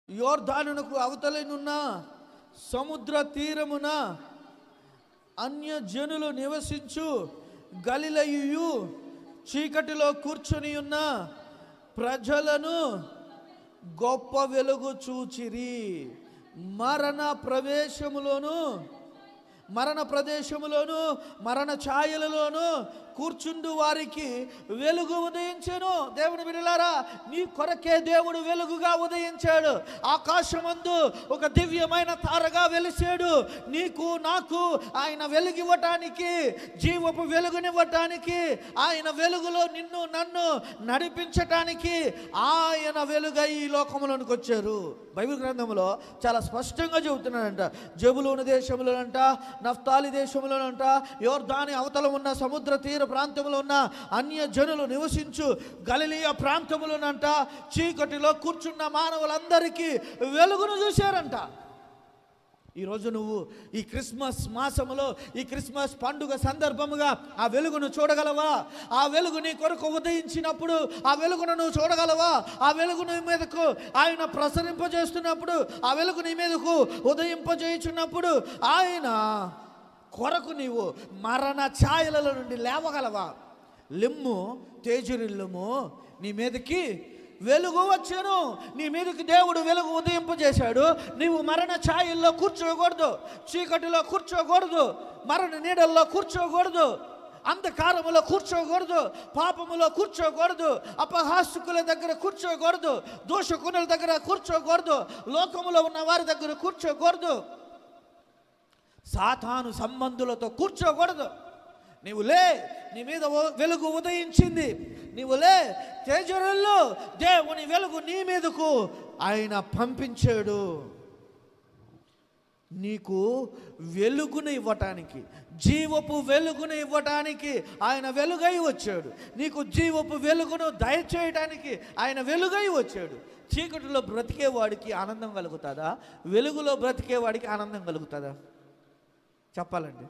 యోర్దానునకు అవతలనున్న సముద్ర తీరమున అన్యజనులు నివసించు గలిలయు చీకటిలో కూర్చొని ఉన్న ప్రజలను గొప్ప వెలుగు చూచిరి. మరణ ప్రదేశములోను మరణ ఛాయలలోను కూర్చుండు వారికి వెలుగు ఉదయించెను. దేవుని బిడ్డలారా, నీ కొరకే దేవుడు వెలుగుగా ఉదయించాడు. ఆకాశమందు ఒక దివ్యమైన తారగా వెలిసాడు. నీకు నాకు ఆయన వెలుగివ్వటానికి, జీవపు వెలుగునివ్వటానికి, ఆయన వెలుగులో నిన్ను నన్ను నడిపించటానికి ఆయన వెలుగై ఈ లోకంలోనికి వచ్చారు. బైబిల్ గ్రంథంలో చాలా స్పష్టంగా చెబుతున్నాడంట. జెబూలూను దేశంలోనంట, నఫ్తాలి దేశంలోనంట, యోర్దాను అవతల ఉన్న సముద్ర తీర ప్రాంతంలో ఉన్న అన్య జనులు నివసించు గలిలయ ప్రాంతములోనంట చీకటిలో కూర్చున్న మానవులందరికీ వెలుగును చూశారంట. ఈరోజు నువ్వు ఈ క్రిస్మస్ మాసములో, ఈ క్రిస్మస్ పండుగ సందర్భముగా ఆ వెలుగును చూడగలవా? ఆ వెలుగు నీ కొరకు ఉదయించినప్పుడు ఆ వెలుగును నువ్వు చూడగలవా? ఆ వెలుగు నీ మీదకు ఆయన ప్రసరింపజేస్తున్నప్పుడు, ఆ వెలుగు నీ మీదకు ఉదయింపజేయుచున్నప్పుడు ఆయన కొరకు నీవు మరణ ఛాయల నుండి లేవగలవా? లెమ్ము, తేజరిల్లుము, నీ మీదకి వెలుగు వచ్చాను. నీ మీదకి దేవుడు వెలుగు ఉదయింపజేశాడు. నీవు మరణ ఛాయల్లో కూర్చోకూడదు, చీకటిలో కూర్చోకూడదు, మరణ నీడల్లో కూర్చోకూడదు, అంధకారములో కూర్చోకూడదు, పాపములో కూర్చోకూడదు, అపహాసకుల దగ్గర కూర్చోకూడదు, దోషకునుల దగ్గర కూర్చోకూడదు, లోకములో ఉన్న వారి దగ్గర కూర్చోకూడదు, సాతాను సంబంధులతో కూర్చోకూడదు. నీవు లే, నీ మీద వెలుగు ఉదయించింది, నీవు లే, తేజరిల్లు, దేవుని వెలుగు నీ మీదకు ఆయన పంపించాడు. నీకు వెలుగును ఇవ్వటానికి, జీవపు వెలుగును ఇవ్వటానికి ఆయన వెలుగై వచ్చాడు. నీకు జీవపు వెలుగును దయచేయడానికి ఆయన వెలుగై వచ్చాడు. చీకటిలో బ్రతికేవాడికి ఆనందం కలుగుతుందా? వెలుగులో బ్రతికేవాడికి ఆనందం కలుగుతుందా? చెప్పాలండి.